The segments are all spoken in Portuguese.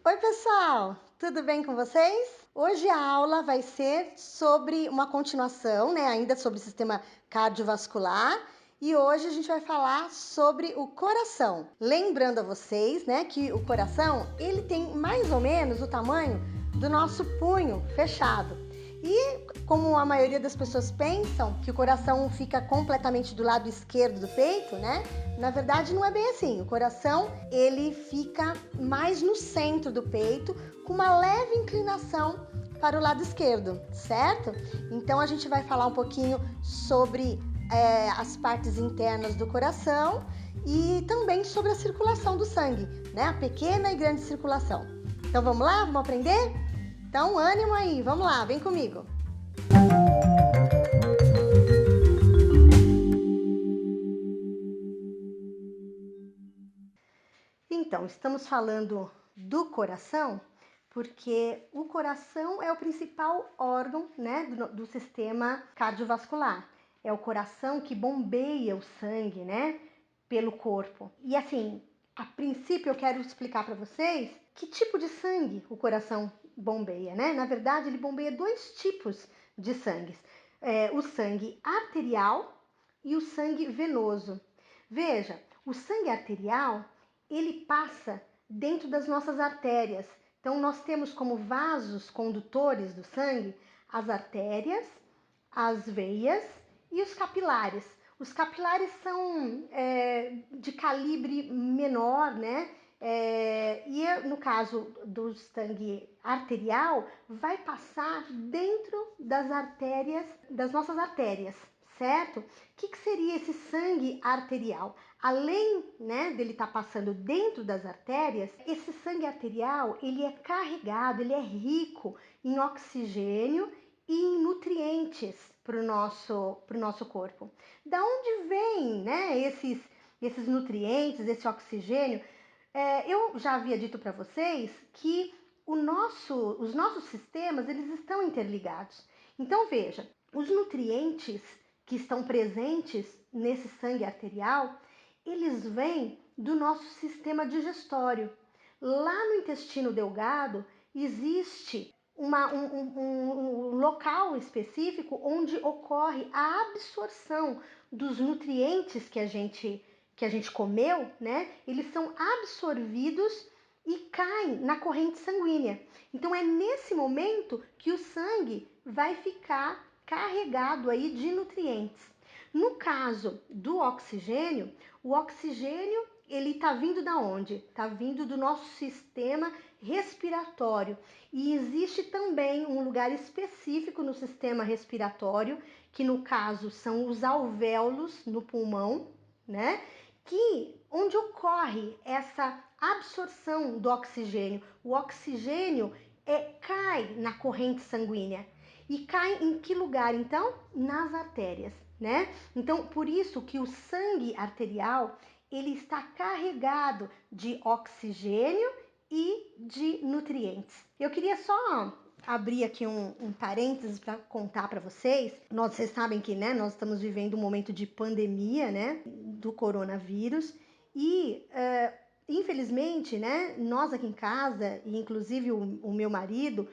Oi, pessoal! Tudo bem com vocês? Hoje a aula vai ser sobre uma continuação, né? Ainda sobre o sistema cardiovascular. E hoje a gente vai falar sobre o coração. Lembrando a vocês, né, que o coração, ele tem mais ou menos o tamanho do nosso punho fechado. E como a maioria das pessoas pensam que o coração fica completamente do lado esquerdo do peito, né? Na verdade não é bem assim. O coração, ele fica mais no centro do peito, com uma leve inclinação para o lado esquerdo, certo? Então a gente vai falar um pouquinho sobre as partes internas do coração e também sobre a circulação do sangue, né? A pequena e grande circulação. Então vamos lá? Vamos aprender? Então ânimo aí, vamos lá, vem comigo. Então, estamos falando do coração porque o coração é o principal órgão, né, do sistema cardiovascular. É o coração que bombeia o sangue, né, pelo corpo. E assim, a princípio eu quero explicar para vocês que tipo de sangue o coração bombeia, né? Na verdade, ele bombeia dois tipos de sangue. O sangue arterial e o sangue venoso. Veja, o sangue arterial, ele passa dentro das nossas artérias. Então, nós temos como vasos condutores do sangue as artérias, as veias e os capilares. Os capilares são de calibre menor, né? E no caso do sangue arterial, vai passar dentro das artérias, das nossas artérias, certo? O que seria esse sangue arterial? Além, né, dele estar passando dentro das artérias, esse sangue arterial, ele é carregado, ele é rico em oxigênio e em nutrientes para o nosso corpo. Da onde vem, né, esses nutrientes, esse oxigênio? Eu já havia dito para vocês que os nossos sistemas, eles estão interligados. Então veja, os nutrientes que estão presentes nesse sangue arterial, eles vêm do nosso sistema digestório. Lá no intestino delgado existe um local específico onde ocorre a absorção dos nutrientes que a gente comeu, né? Eles são absorvidos e caem na corrente sanguínea. Então é nesse momento que o sangue vai ficar carregado aí de nutrientes. No caso do oxigênio, o oxigênio ele está vindo da onde? Está vindo do nosso sistema respiratório. E existe também um lugar específico no sistema respiratório, que no caso são os alvéolos no pulmão, né? Onde ocorre essa absorção do oxigênio. O oxigênio cai na corrente sanguínea. E cai em que lugar, então? Nas artérias, né? Então, por isso que o sangue arterial, ele está carregado de oxigênio e de nutrientes. Eu queria só abrir aqui um parênteses para contar para vocês. Vocês sabem que, né, nós estamos vivendo um momento de pandemia, né, do coronavírus e infelizmente, né, nós aqui em casa, e inclusive o meu marido,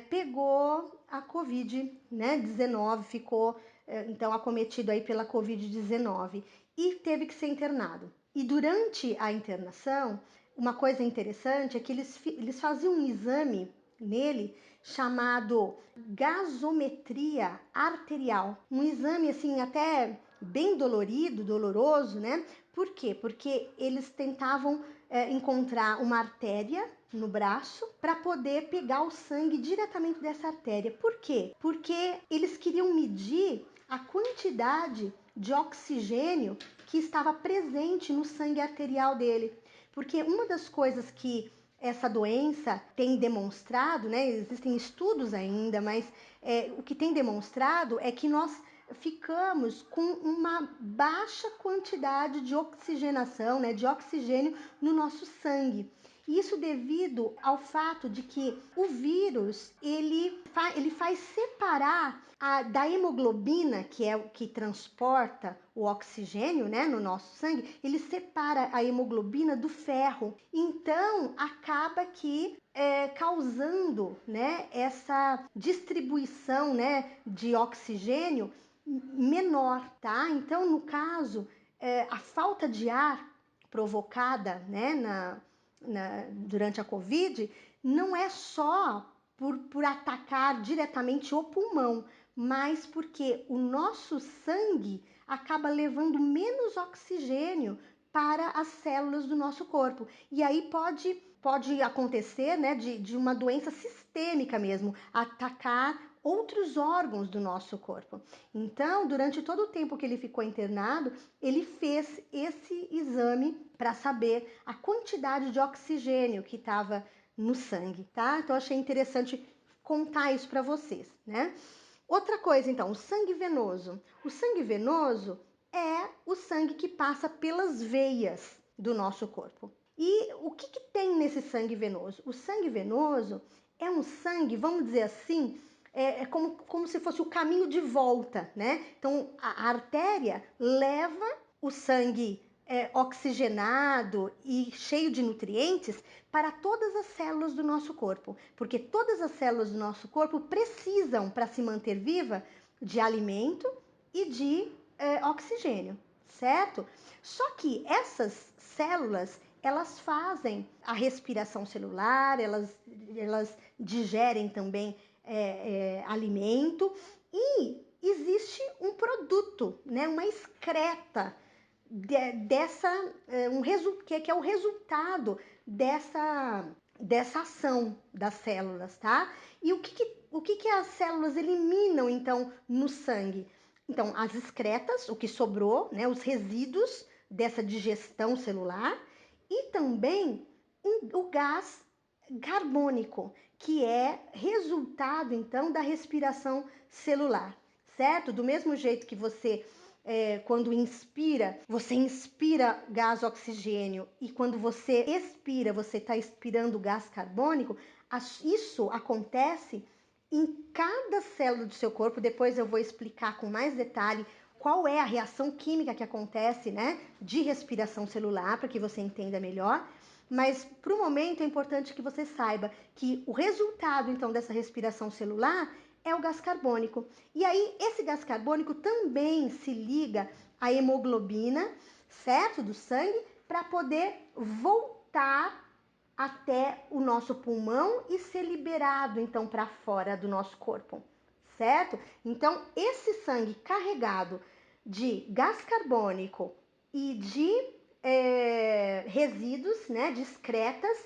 pegou a Covid, né, 19, ficou então acometido aí pela Covid-19 e teve que ser internado. E durante a internação, uma coisa interessante é que eles faziam um exame nele chamado gasometria arterial. Um exame assim até bem doloroso, né? Por quê? Porque eles tentavam encontrar uma artéria no braço para poder pegar o sangue diretamente dessa artéria. Por quê? Porque eles queriam medir a quantidade de oxigênio que estava presente no sangue arterial dele. Porque uma das coisas que essa doença tem demonstrado, né? Existem estudos ainda, mas o que tem demonstrado é que nós ficamos com uma baixa quantidade de oxigenação, né, de oxigênio no nosso sangue. Isso devido ao fato de que o vírus ele faz separar da hemoglobina, que é o que transporta o oxigênio, né, no nosso sangue, ele separa a hemoglobina do ferro. Então acaba que causando, né, essa distribuição, né, de oxigênio menor, tá? Então, no caso, a falta de ar provocada, né, durante a Covid, não é só por atacar diretamente o pulmão, mas porque o nosso sangue acaba levando menos oxigênio para as células do nosso corpo. E aí pode acontecer, né, de uma doença sistêmica mesmo, atacar outros órgãos do nosso corpo. Então, durante todo o tempo que ele ficou internado, ele fez esse exame para saber a quantidade de oxigênio que estava no sangue, tá? Então, achei interessante contar isso para vocês, né? Outra coisa, então, o sangue venoso. O sangue venoso é o sangue que passa pelas veias do nosso corpo. E o que tem nesse sangue venoso? O sangue venoso é um sangue, vamos dizer assim, como se fosse o caminho de volta, né? Então, a artéria leva o sangue oxigenado e cheio de nutrientes para todas as células do nosso corpo, porque todas as células do nosso corpo precisam, para se manter viva, de alimento e de oxigênio, certo? Só que essas células, elas fazem a respiração celular, elas digerem também alimento, e existe um produto, né, uma excreta que é o resultado dessa ação das células, tá? E o que as células eliminam, então, no sangue? Então, as excretas, o que sobrou, né, os resíduos dessa digestão celular, e também o gás carbônico, que é resultado, então, da respiração celular, certo? Do mesmo jeito que você, quando inspira, você inspira gás oxigênio, e quando você expira, você está expirando gás carbônico, isso acontece em cada célula do seu corpo. Depois eu vou explicar com mais detalhe qual é a reação química que acontece, né, de respiração celular, para que você entenda melhor. Mas para o momento é importante que você saiba que o resultado, então, dessa respiração celular é o gás carbônico. E aí esse gás carbônico também se liga à hemoglobina, certo, do sangue, para poder voltar até o nosso pulmão e ser liberado, então, para fora do nosso corpo, certo? Então, esse sangue carregado de gás carbônico e de resíduos, né, de excretas,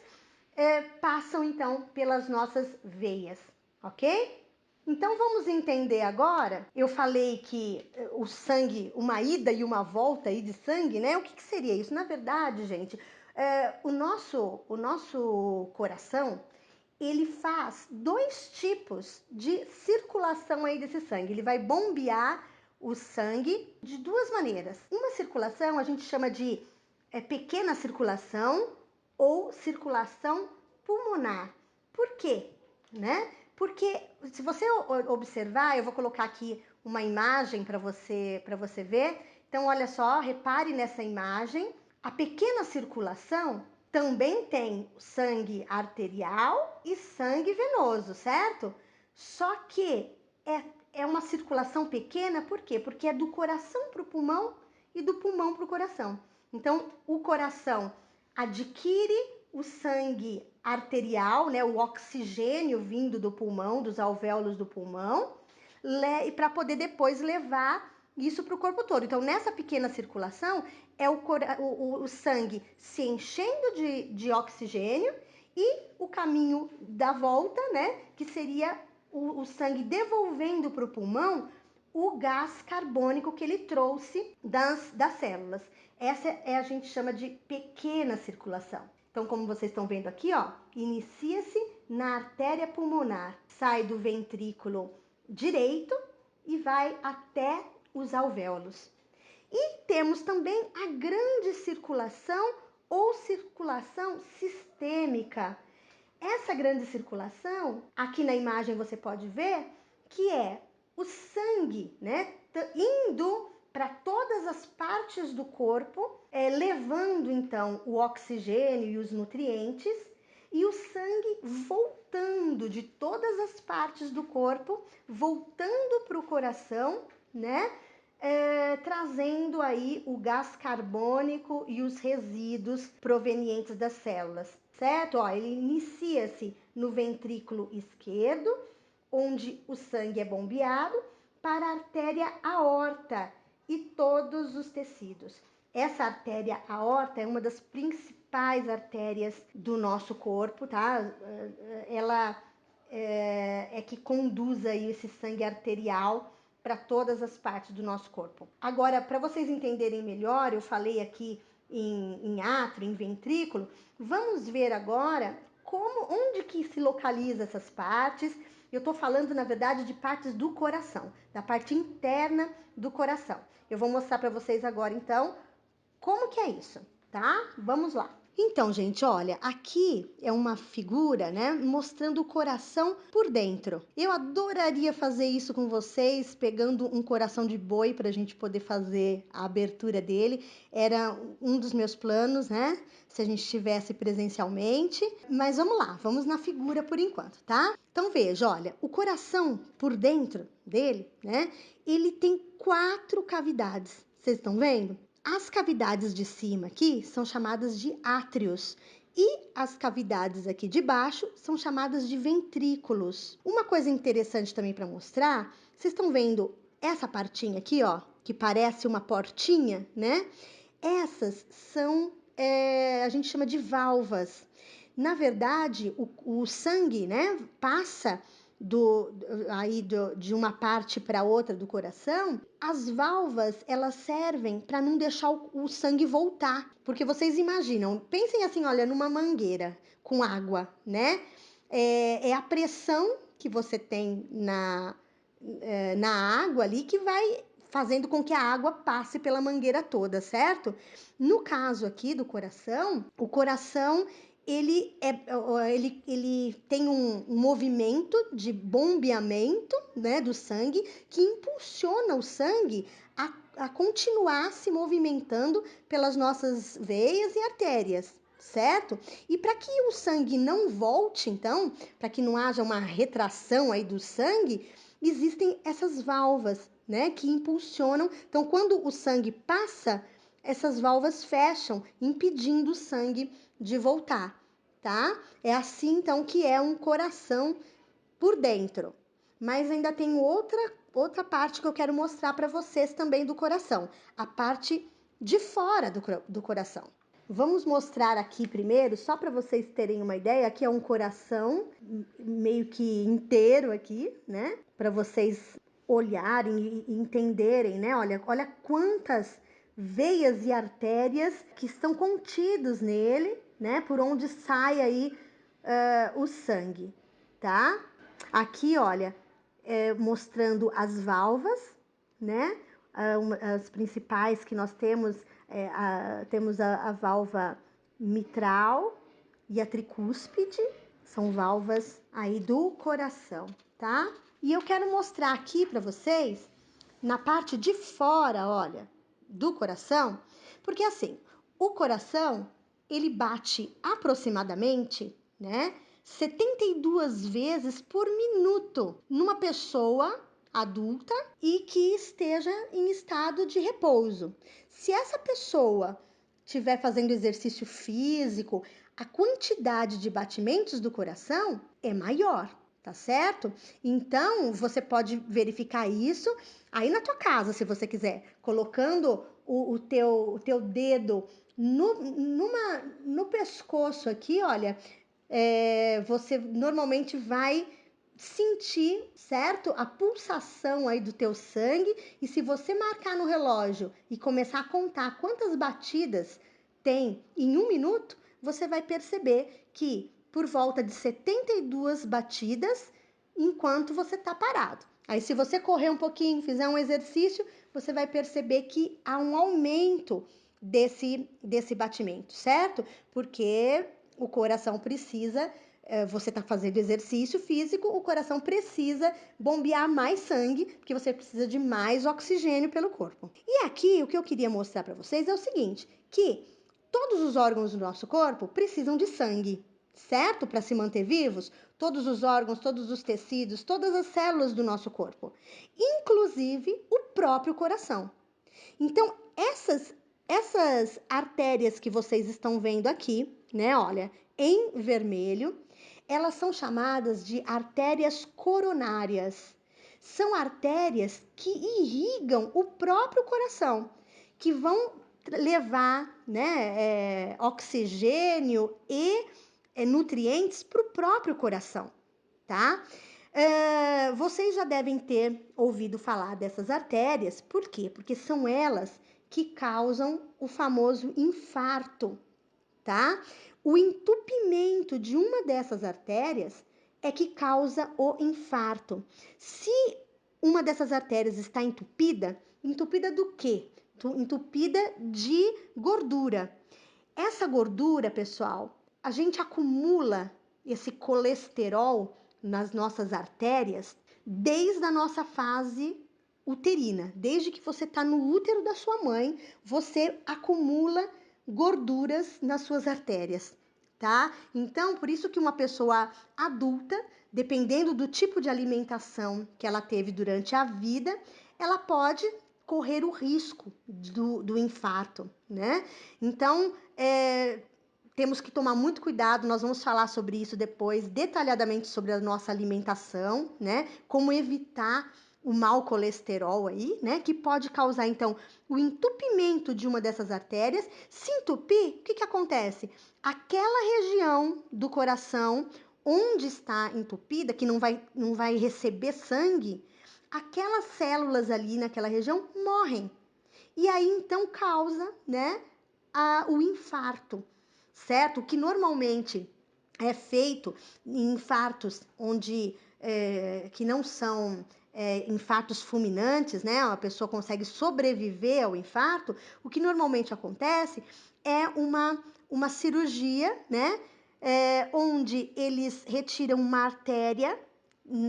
passam, então, pelas nossas veias, ok? Então, vamos entender agora. Eu falei que o sangue, uma ida e uma volta aí de sangue, né? O que seria isso? Na verdade, gente, o nosso coração, ele faz dois tipos de circulação aí desse sangue. Ele vai bombear o sangue de duas maneiras. Uma circulação a gente chama de pequena circulação ou circulação pulmonar. Por quê? Né? Porque se você observar, eu vou colocar aqui uma imagem para você ver. Então, olha só, repare nessa imagem. A pequena circulação também tem sangue arterial e sangue venoso, certo? Só que é uma circulação pequena, por quê? Porque é do coração para o pulmão e do pulmão para o coração. Então, o coração adquire o sangue arterial, né, o oxigênio vindo do pulmão, dos alvéolos do pulmão, e para poder depois levar isso para o corpo todo. Então, nessa pequena circulação, é o sangue se enchendo de oxigênio, e o caminho da volta, né, que seria o sangue devolvendo para o pulmão o gás carbônico que ele trouxe das células. Essa a gente chama de pequena circulação. Então, como vocês estão vendo aqui, ó, inicia-se na artéria pulmonar, sai do ventrículo direito e vai até os alvéolos. E temos também a grande circulação ou circulação sistêmica. Essa grande circulação, aqui na imagem você pode ver que é o sangue, né, indo para todas as partes do corpo, levando então o oxigênio e os nutrientes, e o sangue voltando de todas as partes do corpo, voltando para o coração, né, trazendo aí o gás carbônico e os resíduos provenientes das células, certo? Ó, ele inicia-se no ventrículo esquerdo, onde o sangue é bombeado para a artéria aorta e todos os tecidos. Essa artéria aorta é uma das principais artérias do nosso corpo, tá? Ela é que conduz aí esse sangue arterial para todas as partes do nosso corpo. Agora, para vocês entenderem melhor, eu falei aqui em átrio, em ventrículo, vamos ver agora onde que se localiza essas partes. Eu estou falando, na verdade, de partes do coração, da parte interna do coração. Eu vou mostrar para vocês agora, então, como que é isso, tá? Vamos lá. Então, gente, olha, aqui é uma figura, né, mostrando o coração por dentro. Eu adoraria fazer isso com vocês, pegando um coração de boi para a gente poder fazer a abertura dele. Era um dos meus planos, né, se a gente estivesse presencialmente. Mas vamos lá, vamos na figura por enquanto, tá? Então, veja, olha, o coração por dentro dele, né, ele tem 4 cavidades. Vocês estão vendo? As cavidades de cima aqui são chamadas de átrios e as cavidades aqui de baixo são chamadas de ventrículos. Uma coisa interessante também para mostrar, vocês estão vendo essa partinha aqui, ó, que parece uma portinha, né? Essas são, a gente chama de válvulas. Na verdade, o sangue, né, passa de uma parte para outra do coração. As válvulas, elas servem para não deixar o sangue voltar, porque vocês imaginam, pensem assim, olha, numa mangueira com água, né? É a pressão que você tem na água ali que vai fazendo com que a água passe pela mangueira toda, certo? No caso aqui do coração, o coração ele tem um movimento de bombeamento, né, do sangue, que impulsiona o sangue a continuar se movimentando pelas nossas veias e artérias, certo? E para que o sangue não volte, então, para que não haja uma retração aí do sangue, existem essas válvulas, né, que impulsionam. Então, quando o sangue passa, essas válvulas fecham, impedindo o sangue de voltar, tá? É assim, então, que é um coração por dentro. Mas ainda tem outra parte que eu quero mostrar para vocês também do coração, a parte de fora do coração. Vamos mostrar aqui primeiro, só para vocês terem uma ideia, aqui é um coração meio que inteiro aqui, né? Para vocês olharem e entenderem, né? Olha quantas veias e artérias que estão contidos nele, né? Por onde sai aí o sangue, tá? Aqui, olha, mostrando as válvulas, né? As principais que nós temos, temos a válvula mitral e a tricúspide, são válvulas aí do coração, tá? E eu quero mostrar aqui para vocês, na parte de fora, olha, do coração, porque assim, o coração, ele bate aproximadamente, né, 72 vezes por minuto numa pessoa adulta e que esteja em estado de repouso. Se essa pessoa estiver fazendo exercício físico, a quantidade de batimentos do coração é maior, tá certo? Então, você pode verificar isso aí na tua casa, se você quiser, colocando o teu dedo no pescoço aqui, olha, você normalmente vai sentir, certo? A pulsação aí do teu sangue, e se você marcar no relógio e começar a contar quantas batidas tem em um minuto, você vai perceber que por volta de 72 batidas enquanto você está parado. Aí, se você correr um pouquinho, fizer um exercício, você vai perceber que há um aumento desse batimento, certo? Porque o coração precisa, você está fazendo exercício físico, o coração precisa bombear mais sangue, porque você precisa de mais oxigênio pelo corpo. E aqui o que eu queria mostrar para vocês é o seguinte, que todos os órgãos do nosso corpo precisam de sangue, certo? Para se manter vivos, todos os órgãos, todos os tecidos, todas as células do nosso corpo, inclusive o próprio coração. Então, essas artérias que vocês estão vendo aqui, né, olha, em vermelho, elas são chamadas de artérias coronárias. São artérias que irrigam o próprio coração, que vão levar, né, oxigênio e nutrientes para o próprio coração, tá? Vocês já devem ter ouvido falar dessas artérias, por quê? Porque são elas que causam o famoso infarto, tá? O entupimento de uma dessas artérias é que causa o infarto. Se uma dessas artérias está entupida, entupida do quê? Entupida de gordura. Essa gordura, pessoal, a gente acumula esse colesterol nas nossas artérias desde a nossa fase uterina. Desde que você está no útero da sua mãe, você acumula gorduras nas suas artérias, tá? Então, por isso que uma pessoa adulta, dependendo do tipo de alimentação que ela teve durante a vida, ela pode correr o risco do infarto, né? Então, temos que tomar muito cuidado, nós vamos falar sobre isso depois, detalhadamente sobre a nossa alimentação, né? Como evitar o mau colesterol aí, né? Que pode causar, então, o entupimento de uma dessas artérias. Se entupir, o que acontece? Aquela região do coração onde está entupida, que não vai receber sangue, aquelas células ali naquela região morrem. E aí, então, causa, né, o infarto, certo? O que normalmente é feito em infartos onde que não são infartos fulminantes, né? A pessoa consegue sobreviver ao infarto. O que normalmente acontece é uma cirurgia, né? Onde eles retiram uma artéria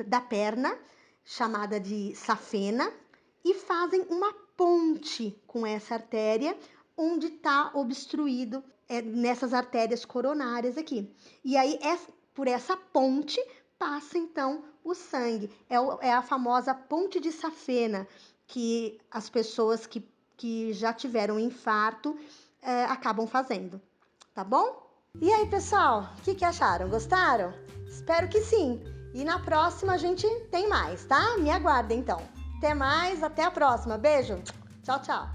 da perna, chamada de safena, e fazem uma ponte com essa artéria onde está obstruído nessas artérias coronárias aqui. E aí, por essa ponte, passa então o sangue. É a famosa ponte de safena, que as pessoas que já tiveram infarto acabam fazendo, tá bom? E aí, pessoal, o que acharam? Gostaram? Espero que sim. E na próxima a gente tem mais, tá? Me aguardem então. Até mais, até a próxima. Beijo. Tchau, tchau.